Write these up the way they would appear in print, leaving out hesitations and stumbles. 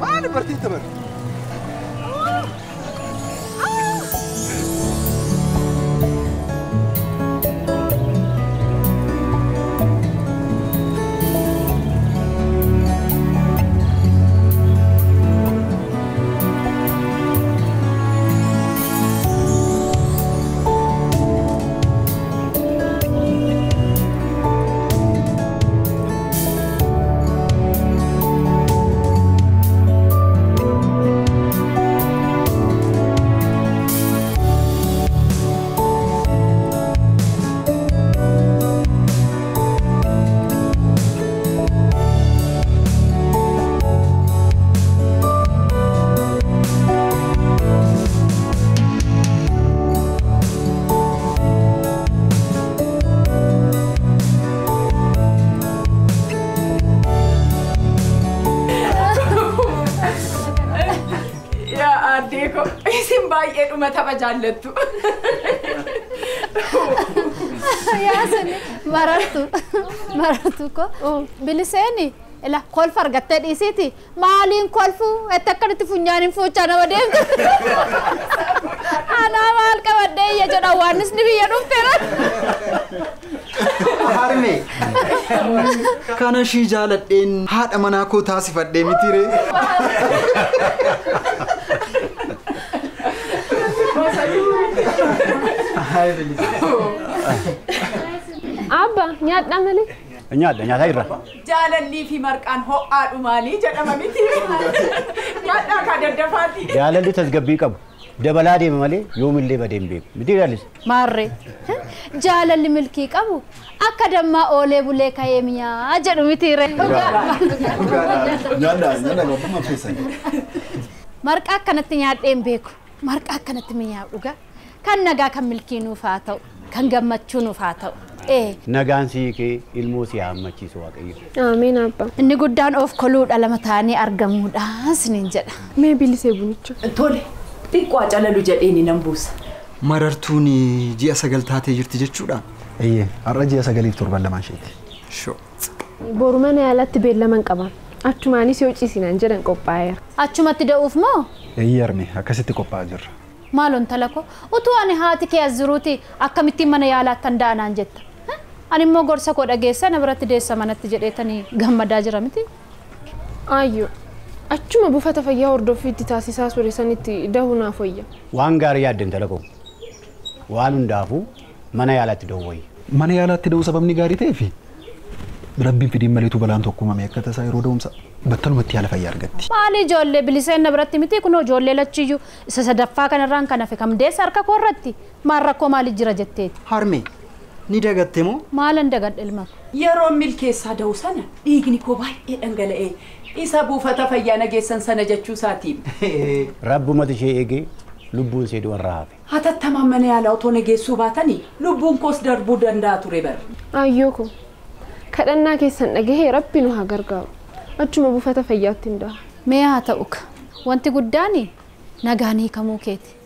ما أنا برتين تبر ما تبى جالتو يا سني مررتو كو بلساني لا كل فرقت ديسيتي مالين كلفو اتكرت فنيان فوچانا ودين انا مال كودي يا جدا وانس نبي ينوتنا هارمي كان شي جالتين هاد امناكو تاسفت ديميتيري أبا نيات نعملي نيات هايرة جالني في مركان هو أرمالي جانا ما بيتي نيات ناكاد الدفاتي جالني تسقبي كم دبلادي مالي يوم اللي بدين بيك بدي جالس ماري جالني ملكي كابو أكاد ما أولي بولي كايميا أجر ميتيري نانا ما فيسا مرك أكنت نيات إم بيكو مرك أكنت مياه وجا كان نجا كملكينو فاتو كان جمتشونو فاتو إيه نجان سيكي الموسى هم تشيسوا كي آمين أبا إني قدان أوف كلود على متاني أرجمود سنين جد ما بيلي سيبونيتشو تولي تقوى على لجأني نمبوس مررتوني جي أسجل تاتي جرت جتشورا إيه الرجال أسجل تربى لما شيء شو بورمانة على تبين لمن كمان أتمنى سيوتشي سينانجرن كوباير أتمنى تدوف ما إيه يرمي هكذا كوباجر مالون تلاكو وتواني هاتي كي الزروتي أكمتي من يالا تندانا نجت أنا مو غورسا كودا جيسا نبرت ديسا من تجريتني غم داجرا متي أيوه أتشوما بوفتا فيا وردو في تاسيسا سوريسانيتي دهونا فيا وانغاري يادن تلاكو وانون دافو من يالا تدوي من يالا تدو سبب نيغاري تيفي ربي في ديم مليتو بلان توكوما ميكتا سايرو دومسا بطل متي على فيار قدي مالي جولي بلسان نبرت متي كنو جولي لتشيو سسدفا كان ران كان في كم ديس أركا كورتي ماركو مالي جراجتي هارمي ندغتمو مالن دغد المك يروم ملكي سادو سنة ديغني كوباي انغلا اي إسابو فتا فيانا جيسن سنة جتشو ساتيب رب ما تشيء إيجي لبون سيدو الرافي هذا تمام من على أوتوني جيسو باتني لبون كوس دربو دنداتو ريبر أيوكو كأننا كيسن نجيه ربي نها غرقاو أتشوما بوفتا فياتين ده ميا هاتوك وانت قداني نغاني كموكيتي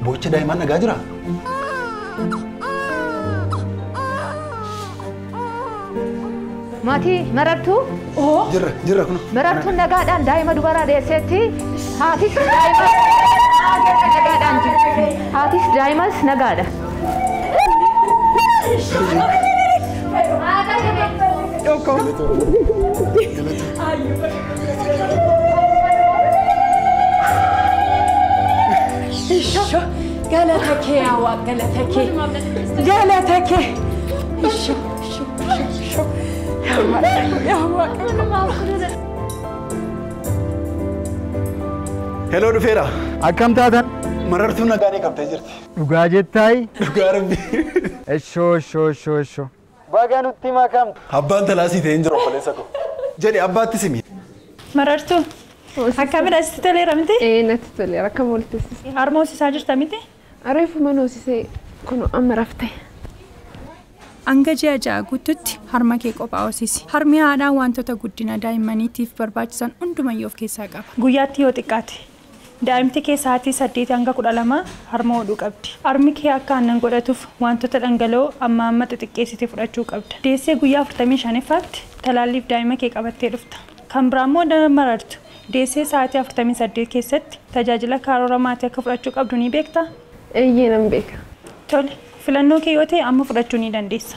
بوچه دائما نگاجرا ماتي مررتو جرا كنا مررتو نگادان دائما دوباره ديسيتي هاتيس دائما نگادان هاتيس دائما نگادا يوكو شو قالتك يا قالتك قالتك شو شو شو شو Hello dhufeera. Akkam taatan? Marartuu nagaanii qabtee jirti. Dhugaa jettaayi? Dhugaa rabbi. Eshoo. Baga nutti makam. Abbaan talaasii ta'een jira obboleessa koo. Jedhi abbaatti simi. Marartuu. Akkamidha sitti toleera miti? Natti toleera akkam ooltes. Harma hoosisaa jirta miti? Areefuma hoosisee kun amma rafte. Hanga ji'a ja'a guututti harma kee qophaa hoosisi. Harmi haadhaan wantoota guddina daa'immaniitiif barbaachisan hundumayyuu of keessaa qaba. Guyyaatti yoo xiqqaate daa'imti kee sa'aatii 8 hanga 12 harma hodhuu qabdi. Harmi kee akka aannan godhatuuf wantoota dhangala'oo amma xixiqqeessitee fudhachuu qabda. Deessee guyyaa 45ffaatti talaalliif daa'ima kee qabattee dhufta. Kan biraammoo marartu. Deessee sa'aatii 48 keessatti tajaajila karoora maatii akka fudhachuu qabdu ni beektaa? Eeyyee nan beeka. Tole. Filannoo kee yoo ta'e amma fudhachuu ni dandeessa.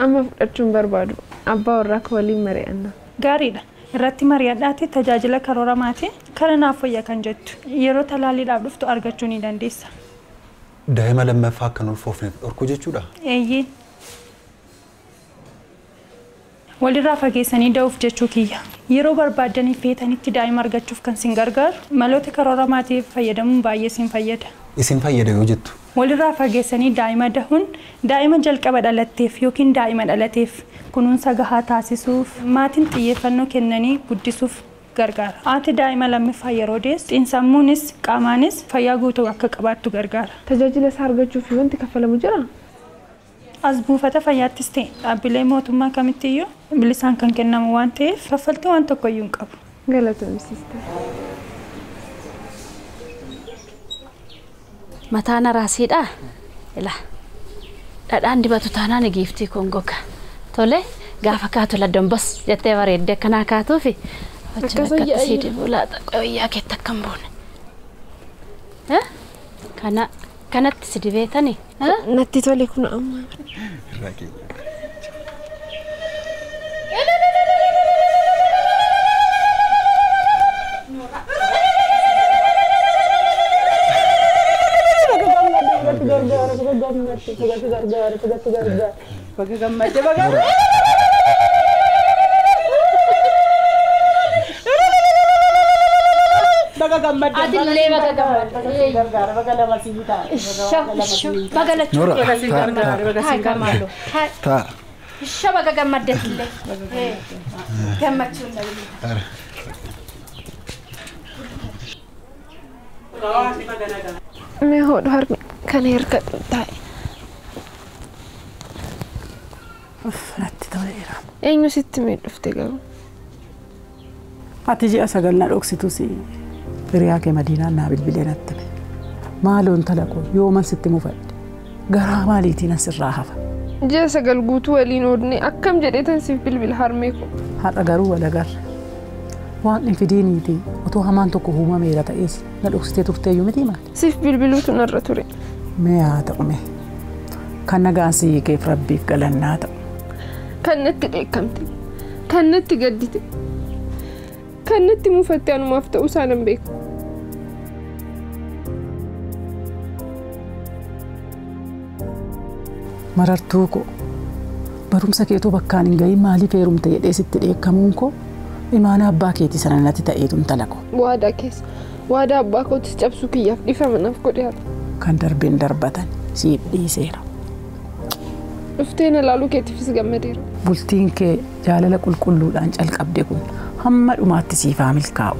Amma fudhachuun barbaadu. Abbaa warraa koo waliin mari'anna. Gaariidha. Irratti mari'adhaatti tajaajila karoora maatii kana naaf fayya kan jettu. Yeroo talaalliidhaaf dhuftu argachuu ni dandeessa. Daa'ima lammaffaa akka ulfoofneef dhorkuu jechuudha. Eeyyee. Walirraa fageessanii da'uuf jechuu kiyya. Yeroo barbaadanii feetanitti daa'ima argachuuf kan sin gargaaru maloota karoora maatii fayyadamuun baay'ee sin fayyada. Isin fayyada yoo jettu. Walirraa fageessanii daa'ima dahuun daa'ima jalqaba dhalatteef yookiin daa'ima dhalateef kunuunsa gahaa taasisuuf maatiin xiyyeeffannoo kennanii guddisuuf gargaara. Haati daa'ima lammaffaa yeroo deessu xiinsammuunis qaamaanis fayyaa guutuu akka qabaattu gargaara. Tajaajila isaa argachuuf wanti kaffalamu jira? As buufata fayyaattis ta'e dhaabbilee mootummaa kamittiyyuu bilisaan kan kennamu waan ta'eef kaffaltii waan tokkoyyuu hin qabu. Galatoomsiista. Mataana raasiidha. Ila. Dhadhaan dibatu taanaan giiftii kongoka. Tole gaafa kaatu laddoon bas jettee bareedde akkanaa kaatuufi. Akkasii siidii bulaata qoyyaa keetti akkam boone. Kanatti si dibeetani. Natti tole kun amma. Mee hodhu harmi kan hirkatu taa'e. Natti toleera. Eenyu sitti miidhufte garuu? Ati ji'a sagal na dhoksitus hiriyaa kee Madiinaan naa bilbilee natti hime. Maaloon talaqoo yooman sitti mufadhe garaa maaliitiin asirraa hafa. Ji'a sagal guutuu waliin oodne akkam jedheetan siif bilbila harmee koo. Har'a garuu wal agarra. Waan fidiiniiti otoo hamaan tokko uumameera ta'es na dhoksitee turteeyyuu miti maali? Siif bilbiluutu narra ture. Mee haa ta'u mee kan nagaan si hiikeef rabbiif galannaa ta'u. Kan natti dheekkamte, kan natti gaddite, kan natti mufatte anumaaf ta'uu isaa nan beeku. Marartuu koo barumsa keetuu bakkaan hin gahin maaliif heerumte jedhee sitti dheekkamuun koo imaana abbaa keetii sana natti ta'eetu talaqo. Waadaa keessa waadaa abbaa kootis cabsuu kiyyaaf dhifama naaf godhe haala. Kan darbeen darbatan siif dhiiseera. Dhuftee na laaluu keetiifis gammadeera. Bultiin kee jaalala qulqulluudhaan calqabde kun hamma dhumaatti siif haa milkaa'u.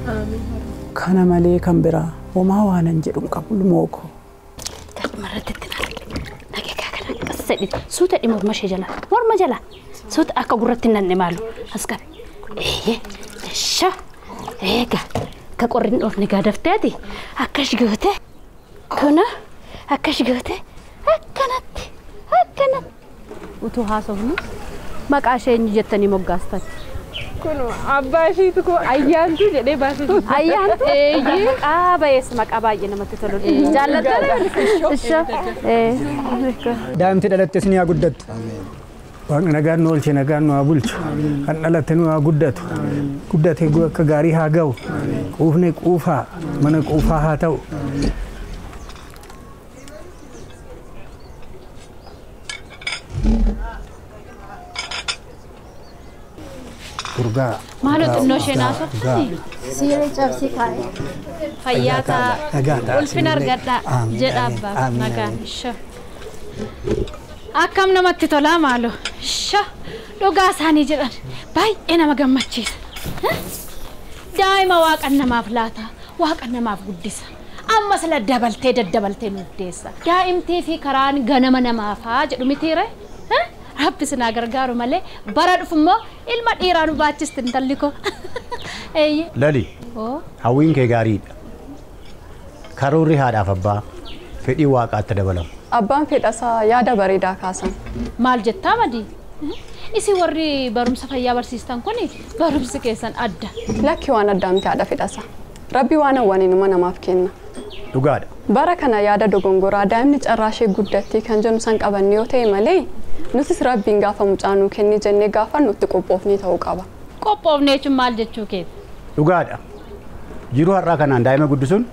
Kana malee kan biraa homaa waanan jedhu hin qabu lumooko. Suuta dhimma mashee jala morma jala suuta akka gurratti nanne maalu as qabe. Sha eega ka qorrin dhofne gaadafteeti akkas goote kana akkas goote akkanatti utuu haasofnu maqaa ishee eenyu jettanii moggaastan. Kun abbaa isheetu koo ayyaantu jedhee baasee jirti. Ayyaantu? Eeyyee. Maqaa bayees maqaa baay'ee namatti tolu. Jaallattudha. Daa'imti dhalattes ni haa guddattu. Waaqni nagaan nu oolche nagaan nu haa bulchu. Kan dhalatte nu haa guddatu. Guddatee akka gaarii haa ga'u. Quufne quufaa mana quufaa haa ta'u. urgaa. Maaloo xinnoo ishee naasoo. Siiree cabsii kaa'ee. Fayyaa ulfina argadhaa jedha abbaa nagaan. Akkam namatti tolaa maaloo. Dhugaa isaanii jedhan baay'ee nama gammachiisa. Daa'ima waaqan namaaf laata, waaqan namaaf guddisa. Ammas la daddabaltee nu deessa. Daa'imtee fi karaan ganama namaafaa jedhu mitiire. Rabbi sinaa gargaaru malee bara dhufummoo ilma dhiiraa nu baachisti intalli koo. Lali. Hawwiin kee gaariidha. Karoorri haadhaaf abbaa fedhii waaqaatti dabalamu. Abbaan fedhasaa yaada bareedaa kaasan. Maal jettaa madii? Isi warri barumsa fayyaa barsiistan kuni barumsi keessan adda. Lakki waan addaa miti haadha fedhasa. Rabbi waan hawwaniin namaaf kenna. Dhugaadha. Bara kana yaada dogongoraa daa'imni carraashee guddattii kan jennu san qabanne yoo ta'e malee nutis Rabbiin gaafa mucaanuu kennee jennee gaafa nutti qophoofnee ta'uu qaba. Qophoofnee jechuun maal jechuu keeti? Dhugaadha. Jiruu har'aa kanaan daa'ima guddisuun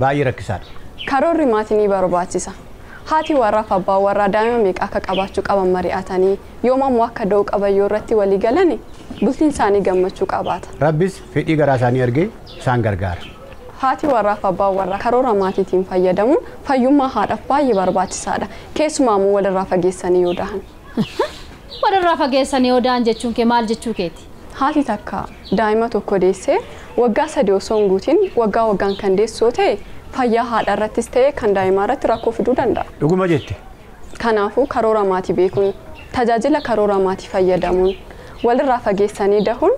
baay'ee rakkisaadha. Karoorri maatii ni barbaachisa. Haati warraaf abbaa warraa daa'ima meeqa akka qabaachuu qaban mari'atanii yoomamuu akka da'uu qaban yoo irratti walii galani bultiin isaanii gammachuu qabaata. Rabbis fedhii garaa isaanii argee isaan gargaara. Haati warraaf abbaa warraa karoora maatiitiin fayyadamuun fayyummaa haadhaaf baay'ee barbaachisaadha. Keessumaamuu walirraa fageessanii yoo da'an. Walirraa fageessanii yoo da'an jechuun kee maal jechuu keeti? Haati takka daa'ima tokko deessee waggaa 3 osoo hin guutin waggaan kan deessoo ta'e fayyaa haadha irrattis ta'e kan daa'imaa irratti rakkoo fiduu danda'a. Dhuguma jette. Kanaafuu karoora maatii beekuun tajaajila karoora maatii fayyadamuun walirraa fageessanii dahuun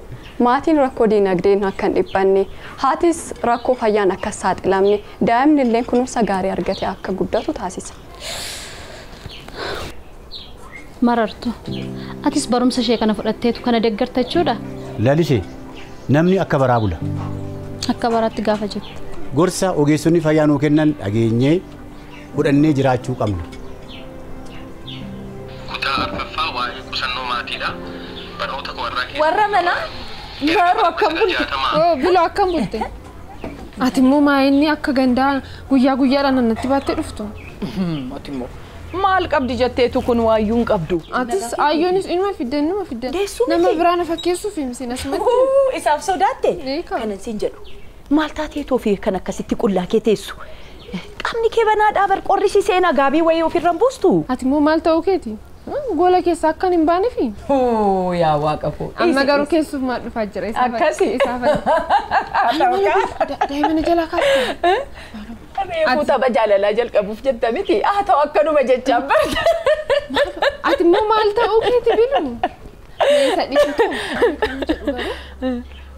maatiin rakkoo diinagdeen akka hin dhiphanne haatis rakkoo fayyaan akka hin saaxilamne daa'imni illee kunuunsa gaarii argate akka guddatu taasisa. Marartu atis barumsa ishee kana fudhatteetu kana deeggarta jechuudha? Lalisee namni akka baraa bula. Akka baraatti gaafa jettu. Gorsa ogeessonni fayyaa nuu kennan dhageenyee fudhannee jiraachuu qabna. Kutaa arfaffaa waa'ee qusannoo maatiidha. Baroota warraa keessa. Warra mana garuu akkam bulte? Buloo akkam bulte? Ati immoo maayinni akka gandaa guyyaa guyyaadhaan natti baattee dhuftu. Ati immoo maal qabdi jetteetu kun waayyuun qabdu. Atis ayyoonis inuma fiddan nama biraan fakkeessuuf himsin asumatti. Isaaf sodaatte? Kanan siin jedhu. Maal taateetoo fi kan akkasitti qullaa kee teessu? Qaamni kee banaadhaa bar qorrisi seenaa gaabii wayii ofirraan buustu. Ati immoo maal ta'uu keeti? Gola keessa akkan hin baaneefi? Yaa waaqa koo. Amma garuu keessuuf maal dhufaa jira? Akkasi. Daa'imman jalaa kaasta. Reefuu tapha jaalalaa jalqabuuf jetta miti. Ta'u akkanuma jechaan barta. Ati immoo maal ta'uu keeti bilu? Meeshaa dhiisu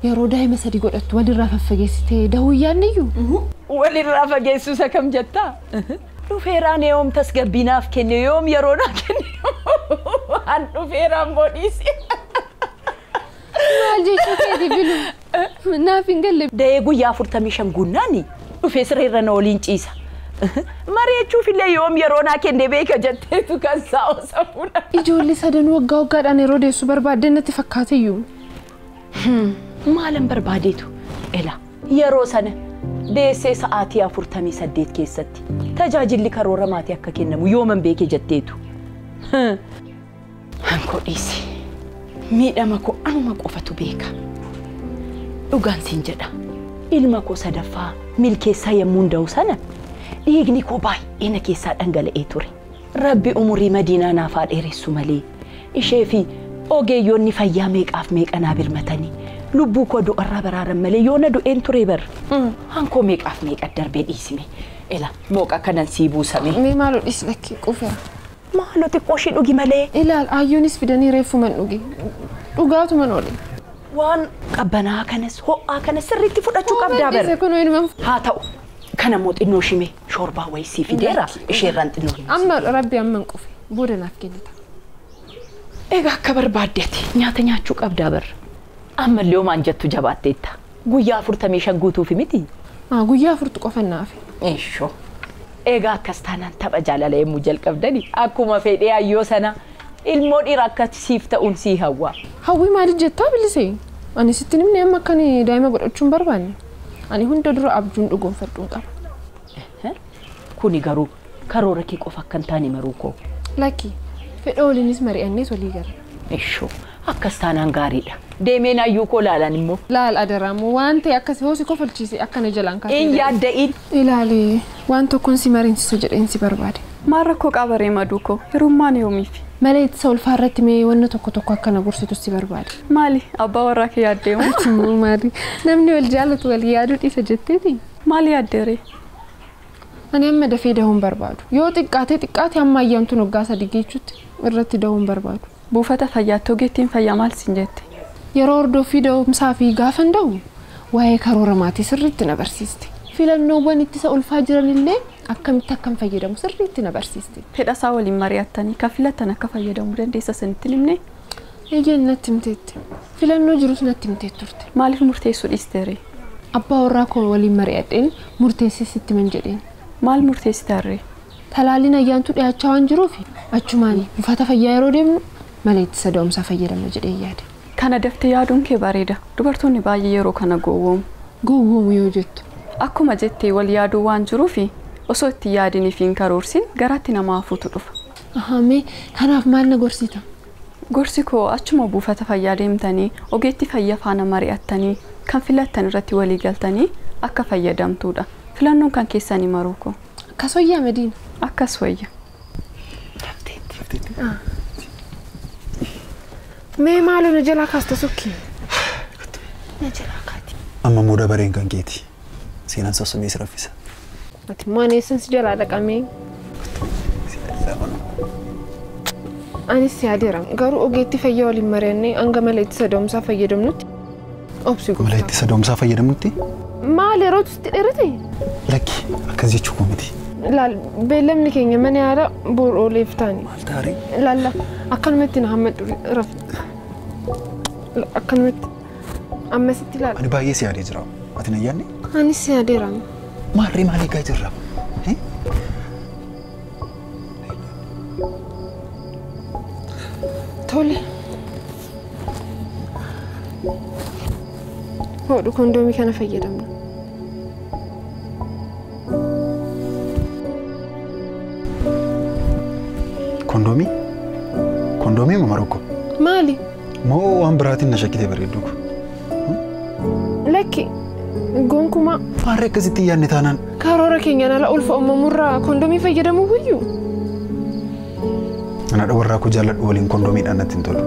yeroo daa'ima 3 godhattu walirraa faffageessitee dahuu yaadniyyuu? Walirraa fageessuusa kam jettaa? Dhufeeraan yoom tasgabbinaaf kenne yoom yeroo naa kenne? An dhufeeraan boodhiisi. Maal jechuu keeti bilu? Naaf hin galle. Da'ee guyyaa 45 guunnaani dhufee sireerra na waliin ciisa. Mari'achuuf illee yoom yeroo naa kenne beeka jetteetu kan saa'osa fuudha. Ijoollee 3 waggaadhaan yeroo deessu barbaadde natti fakkaateyyuu. Maalan barbaadeetu? Ela yeroo sana deessee sa'aatii 48 keessatti tajaajilli karoora maatii akka kennamu yooman beeke jetteetu. Hankoo dhiisi. Miidhama koo anuma qofatu beeka. Dhugaan siin jedha. Ilma koo sadaffaa milkeessaa yommuu hunda'u sana dhiigni koo baay'ee na keessaa dhangala'ee ture. Rabbi umurii madiinaa naaf haa dheeressu malee ishee fi ogeeyyoonni fayyaa meeqaaf meeqanaa birmatanii lubbuu koo du'arraa baraaran malee yoona du'een ture bar. Hankoo meeqaaf meeqa darbee dhiisime. Ela mooqa kanan sii buusame. Mee maaloo dhiisi lakkii qufeera. Maaloo xiqqooshii dhugi malee. Ilaal ayyoonis fidanii reeffuman dhugi. Dhugaatuman oole. Waan qabbanaa kanas ho'aa kanas sirriitti fudhachuu qabdaa bar. Haa ta'u kana moo xinnoo shime shoorbaa wayii sii fideera isheerraan xinnoo. Amma rabbi amman qufe booda naaf kennita. Egaa akka barbaaddeeti nyaata nyaachuu qabdaa bar. Ammallee homaan jettu jabaatteetta. Guyyaa 45 guutuuf miti? Guyyaa 4 qofannaaf. Eeshoo. Egaa akkas taanaan tapha jaalala yemmuu jalqabdani akkuma fedhee ayyoo sana ilmoo dhiira akka siif ta'uun sii hawwa. Hawwii maaliif jettaa bilisee? Ani sitti nimni amma akkan daa'ima godhachuun barbaanne. Ani hunda dura abjuun dhugoonfadhuun qaba. Kuni garuu karoora kee qofa akka hin taane maruu koo. Lakki fedha waliinis mari'annee walii gara. Eeshoo akkas taanaan gaariidha. deemeen ayyuu koo laalan immoo. Laal adaramu waan ta'e akkasii hoo si kofalchiise akkana jalaan kaasee. Hin yaadda'in. Ilaali waan tokkoon si mariinsisa jedheen si barbaade. Maal rakkoo qabaree maduu koo hirummaan yoomiif. Malee ittisa ulfaa irratti mee wanna tokko akkana gorsitu si barbaade. Maali abbaa warraa kee yaaddeemu. Maali namni wal jaalatu wal yaaduu dhiisa jetteeti. Maali yaaddeere? Ani amma dafee dahuun barbaadu. Yoo xiqqaate amma ayyaantu noggaa sadii geechuutti irratti dahuun barbaadu. Buufata fayyaatti ogeettiin fayyaa maal siin jette? Yeroo hordofii da'umsaa fi gaafan dahu waa'ee karoora maatii sirriitti na barsiiste. Filannoowwan ittisa ulfaa jiranillee akkamitti akkam fayyadamu sirriitti na barsiiste. Fedhasaa waliin mari'attanii kan filatan akka fayyadamuu dandeessa sanitti himne? Eeyyeen natti himteetti. Filannoo jirus natti himtee turte. Maaliif murteessuu dhiisteere? Abbaa warraa koo waliin mari'adheen murteessisitti man jedheen. Maal murteessitaarree? Talaalliin ayyaantu dhiyaachaa waan jiruuf achumaanii buufata fayyaa yeroo deemnu malee ittisa da'umsaa fayyadamna jedhee yaade. Kana daftee yaaduun kee bareeda. Dubartoonni baay'ee yeroo kana gowwoomu. Gowwoomu yoo jettu. Akkuma jettee wal yaaduu waan jiruuf osoo itti yaadinii fi hin karoorsin garaatti nama hafuutu dhufa. Ahamee kanaaf maal na gorsita? Gorsi koo achuma buufata fayyaa deemtanii ogeetti fayyaa faana mari'attanii kan filattan irratti walii galtanii akka fayyadamtuudha. Filannoon kan keessanii maruu koo. Akkas wayyaa Madiina. Akkas wayya. Mee maaloo na jalaa kaasta sokki? Na jalaa kaati. Amma muuda bareen kan keeti. Seenaan sossobee si raffisa. Ati maaneessan si jalaa dhaqamee. Anis yaadeera. Garuu ogeetti fayyaa waliin mari'annee hanga malee ittisa da'umsaa fayyadamnutti obsi gooftaa. Malee ittisa da'umsaa fayyadamnutti? Maal yerootu itti dheerate? Lakki akkas jechuu koo miti. Laal beellamni keenya mana yaada boor ooleef taani. Maal taaree? Laalla akkanumatti na hammadhu rafte. Akkanumatti ammasitti laala. Ani baay'ee si yaadee jira. Ati na yaadne? Anis si yaadeera. Maarree maal eegaa jirra? Tole. Hodhu kondoomii kana fayyadamna. Kondoomii? Kondoomii moo Marokko? Maali? Moo waan biraatiin na shakkitee bareeddu ko? Lakki gonkumaa. Maarree akkasitti yaadne taanaan? Karoora keenyaan ala ulfa uumamurraa kondoomii fayyadamuu huyyuu. Ana warraa koo jaalladhu waliin kondoomiidhaan natti hin tolu.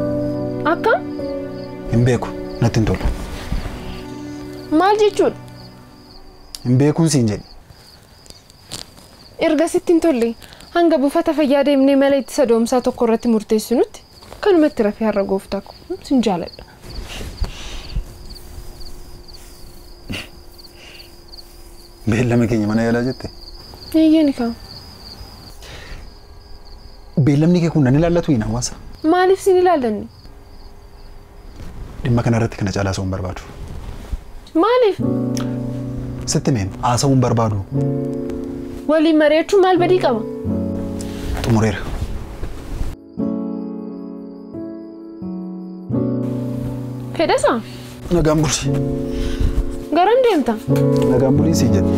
Akkam? Hin beeku natti hin tolu. Maal jechuudha? Hin beekuun siin jedhi. Erga sitti hin tolle hanga buufata fayyaa deemnee malee ittisa da'umsaa tokko irratti murteessinutti kanumatti rafee har'a gooftaa ko sin jaaladha. Beellama keenya mana yaalaa jette? Eeyyee kaa. Beellamni kee kun nan ilaallatu hin hawaasa. Maaliif sin ilaallanne? Dhimma kana irratti kana caalaa sa'uun barbaadu. Maaliif? Sitti meen haasa'uun barbaadu. Waliin mari'achuun maal badii qaba? Xumureera. Fedhasaa? Nagaan bulii. Garam deemta? Nagaan bulii siin jedhe.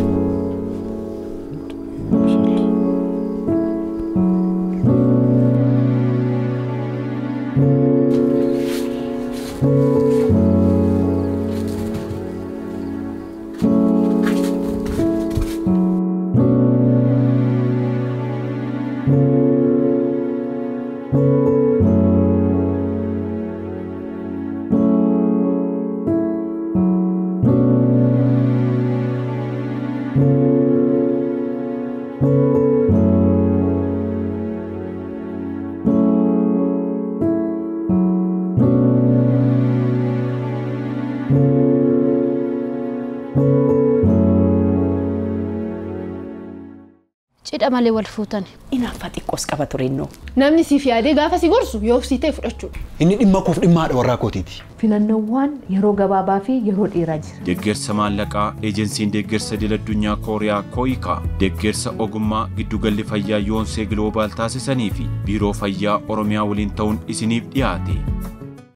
Cidha malee wal fuutan. Inaafa xiqqoos qaba turennoo. Namni siif yaadee gaafa si gorsu yoo si ta'e fudhachuudha. Inni dhimma koof dhimma haadha warraa kootiiti. Filannoowwan yeroo gabaabaa fi yeroo dheeraa jira. Deeggarsa maallaqaa eejensiin deeggarsa idil addunyaa Kooriyaa Kooyikaa deeggarsa ogummaa giddugalli fayyaa yoonsee Gloobaal taasisanii fi biiroo fayyaa Oromiyaa waliin ta'uun isiniif dhiyaate.